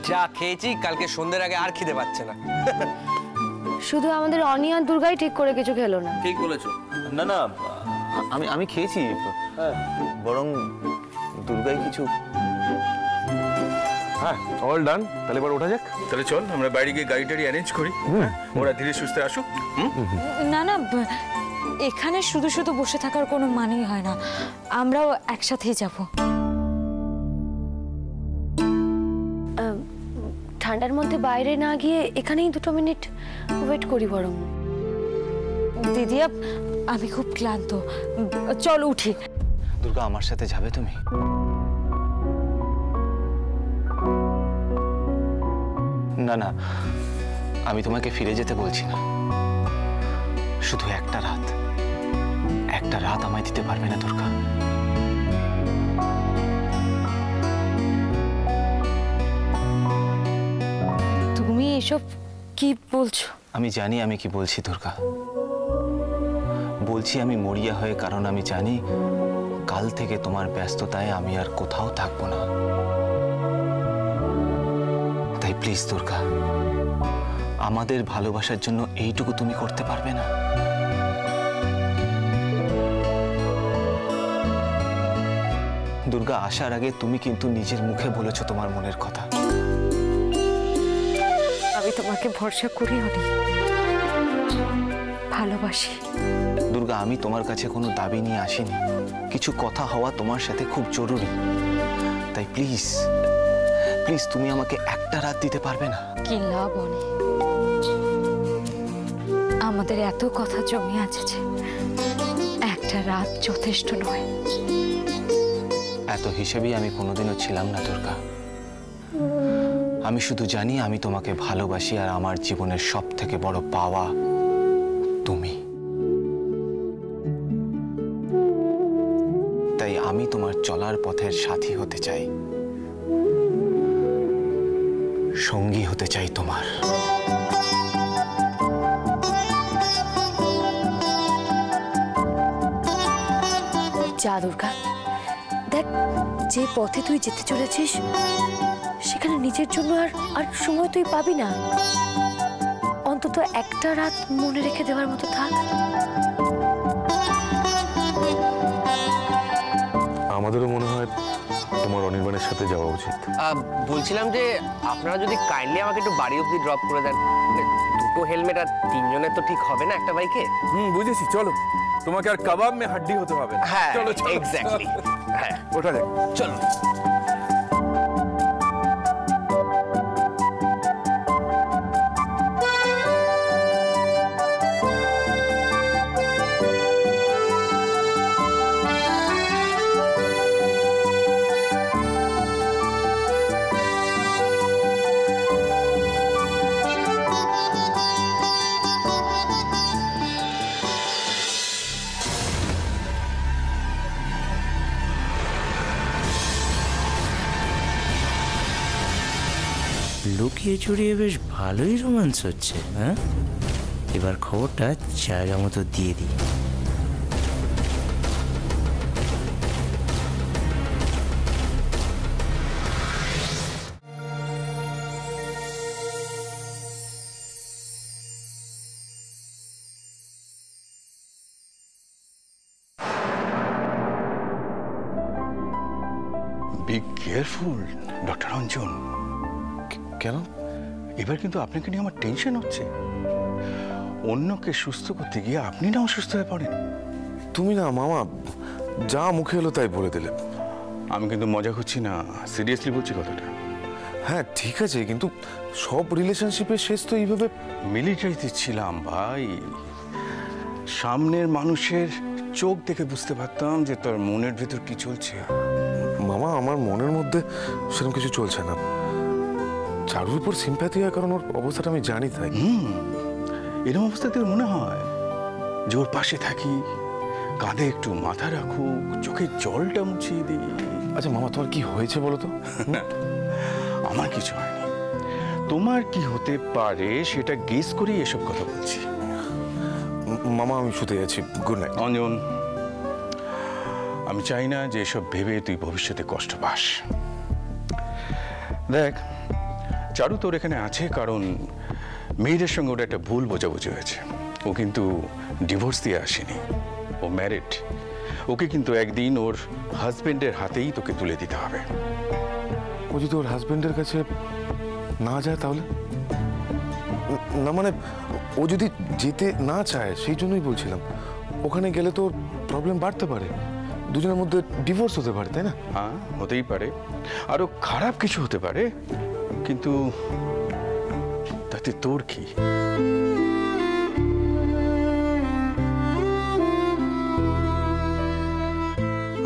যা খেয়েছি কালকে সন্ধ্যের আগে আর খিদে পাচ্ছে না। শুধু আমাদের অনি আর দুর্গাই ঠিক করে কিছু খেলো না। ঠিক বলেছো। না না, আমি খেয়েছি, বরং দুর্গাই কিছু। হ্যাঁ, অল ডান। তাহলে এবার ওঠা যাক। তাহলে চল আমরা বাইরে গিয়ে গাড়ি টাড়ি অ্যারেঞ্জ করি, ওরা ধীরে সুস্থে আসুক। না না, এখানে শুধু শুধু বসে থাকার কোনো মানেই হয় না, আমরাও একসাথেই যাব। ঠান্ডার মধ্যে বাইরে না গিয়ে এখানেই 2 মিনিট ওয়েট করি বরং। দিদি আমি খুব ক্লান্ত, চল উঠি। দুর্গা, আমার সাথে যাবে তুমি? না না, আমি তোমাকে ফিরে যেতে বলছি না, শুধু একটা রাত আমায় দিতে পারবে না দুর্গা? তুমি এসব কি বলছো? আমি জানি আমি কি বলছি দুর্গা, বলছি আমি মরিয়া হয়ে, কারণ আমি জানি কাল থেকে তোমার ব্যস্ততায় আমি আর কোথাও থাকবো না। তাই প্লিজ দুর্গা, আমাদের ভালোবাসার জন্য এইটুকু তুমি করতে পারবে না? দুর্গা, আসার আগে তুমি কিন্তু নিজের মুখে বলেছো তোমার মনের কথা। আমি তোমাকে ভরসা করি, অনি ভালোবাসি। দুর্গা, আমি তোমার কাছে কোনো দাবি নিয়ে আসিনি, কিছু কথা হওয়া তোমার সাথে খুব জরুরি। তাই প্লিজ প্লিজ তুমি আমাকে একটা রাত দিতে পারবে না? কি লাভ অনি, আমাদের এত কথা জমে আছে যে একটা রাত যথেষ্ট নয়। এত হিসেবেই আমি কোনোদিনও ছিলাম না দুর্গা। আমি শুধু জানি আমি তোমাকে ভালোবাসি, আর আমার জীবনের সবথেকে বড় পাওয়া তুমি। তাই আমি তোমার চলার পথের সাথী হতে চাই, সঙ্গী হতে চাই তোমার। যা দুর্গা, দেখ যে পথে তুই যেতে চলেছিস সেখানে নিজের জন্য আর সময় তুই পাবি না। অন্তত একটা রাত মনে রেখে দেওয়ার মতো থাক। আমাদেরও মনে হয় তোমার অনির্বাণের সাথে যাওয়া উচিত। বলছিলাম যে আপনারা যদি কাইন্ডলি আমাকে একটু বাড়ি অবধি ড্রপ করে দেন। 2 হেলমেট আর 3 জনের তো ঠিক হবে না একটা বাইকে। বুঝেছি, চলো, তোমাকে আর কাবাব মে হাড্ডি হতে হবে না। হ্যাঁ, চলো এক্স্যাক্টলি। হ্যাঁ, ওঠা যাক, চলো। লুকিয়ে চুরিয়ে বেশ ভালোই রোমান্স হচ্ছে। হ্যাঁ, এবার খবরটা জায়গা মতো দিয়ে দিই। Be careful doctor Anjan. কেন? এবার কিন্তু আপনাকে নিয়ে আমার টেনশন হচ্ছে। অন্যকে সুস্থ করতে গিয়ে আপনি না অসুস্থ হয়ে পড়েন। তুমি না মামা, যা মুখে এলো তাই বলে দিলে। আমি কিন্তু মজা করছি না, সিরিয়াসলি বলছি কথাটা। হ্যাঁ ঠিক আছে, কিন্তু সব রিলেশনশিপের শেষ তো এইভাবে। মিলিটারিতে ছিলাম ভাই, সামনের মানুষের চোখ দেখে বুঝতে পারতাম যে তোর মনের ভেতর কি চলছে। মামা, আমার মনের মধ্যে সেরকম কিছু চলছে না। চারুর উপর সিম্প্যাথি হয় কারণ ওর অবস্থাটা আমি জানি তাই। এরকম অবস্থাতে মনে হয় যে ওর পাশে থাকি, কাঁধে একটু মাথা রাখুক, চোখের জলটা মুছিয়ে দিই। আচ্ছা মামা, তোমার কি হয়েছে বলো তো? আমার কিছু হয়নি, তোমার কি হতে পারে সেটা গেস করেই এসব কথা বলছি। মামা আমি শুতে যাচ্ছি, গুড নাইট। অঞ্জন, আমি চাই না যে এসব ভেবে তুই ভবিষ্যতে কষ্ট পাস। দেখ, চারু তোর এখানে আছে কারণ মেয়েদের সঙ্গে ওটা একটা ভুল বোঝাবুঝি হয়েছে। ও কিন্তু ডিভোর্স দিয়ে আসেনি, ও ম্যারিড। ওকে কিন্তু একদিন ওর হাজবেন্ডের হাতেই তোকে তুলে দিতে হবে। ও যদি ওর হাজবেন্ডের কাছে না যায় তাহলে? না মানে ও যদি যেতে না চায় সেই জন্যই বলছিলাম। ওখানে গেলে তো প্রবলেম বাড়তে পারে, দুজনের মধ্যে ডিভোর্স হতে পারে, তাই না? হ্যাঁ, হতেই পারে, আরো খারাপ কিছু হতে পারে, কিন্তু তাতে তোর কি?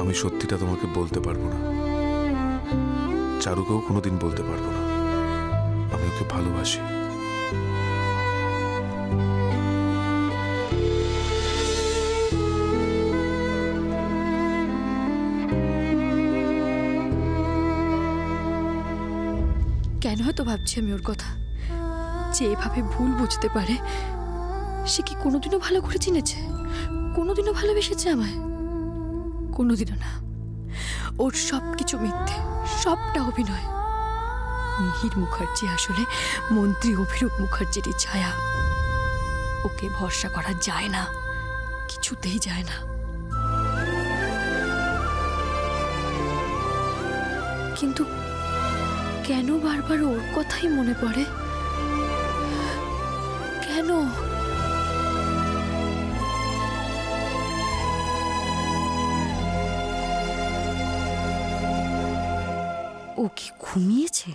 আমি সত্যিটা তোমাকে বলতে পারবো না, চারুকেও কোনোদিন বলতে পারবো না আমি ওকে ভালোবাসি। কেন হয়তো ভাবছি আমি ওর কথা, যে এভাবে ভুল বুঝতে পারে। সে কি কোনোদিনও ভালো করে চিনেছে? কোনোদিনও ভালোবেসেছে আমায়? কোনোদিনও না। ওর সব কিছু মিথ্যে, সবটা অভিনয়। মিহির মুখার্জি আসলে মন্ত্রী অভিরূপ মুখার্জিরই ছায়া। ওকে ভরসা করা যায় না, কিছুতেই যায় না। কিন্তু কেন বারবার ওর কথাই মনে পড়ে? কেন? ও কি ঘুমিয়েছে?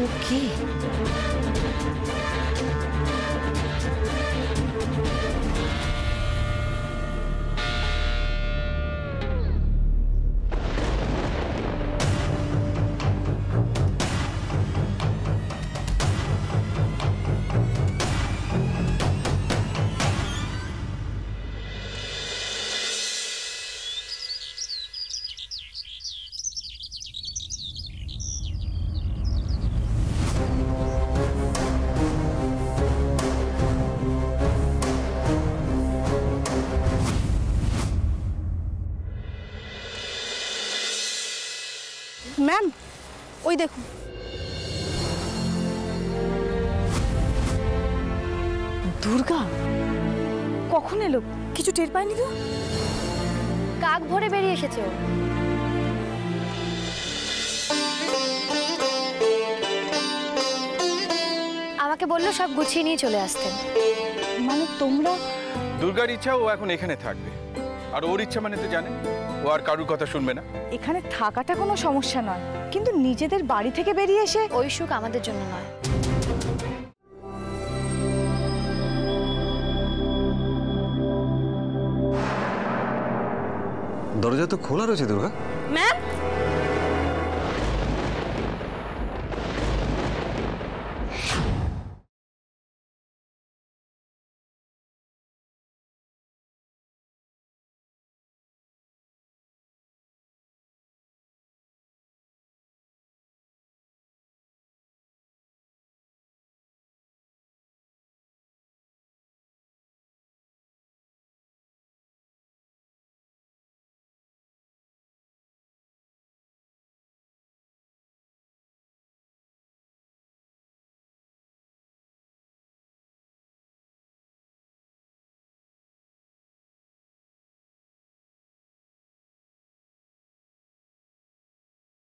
ওকে ম্যাম, ওই দেখুন। দুর্গা কখন এলো? কিছু টের পাইনি তো। কাক ভরে বেরিয়ে এসেছে ও। আমাকে বললো সব গুছিয়ে নিয়ে চলে আসতে। মানে তোমরা? দুর্গার ইচ্ছা ও এখন এখানে থাকবে, আর ওর ইচ্ছা মানে তো জানে, ও আর কারুর কথা শুনবে না। এখানে থাকাটা কোনো সমস্যা নয়, কিন্তু নিজেদের বাড়ি থেকে বেরিয়ে এসে ওই সুখ আমাদের জন্য নয়। দরজা তো খোলা রয়েছে দুর্গা। ম্যাম,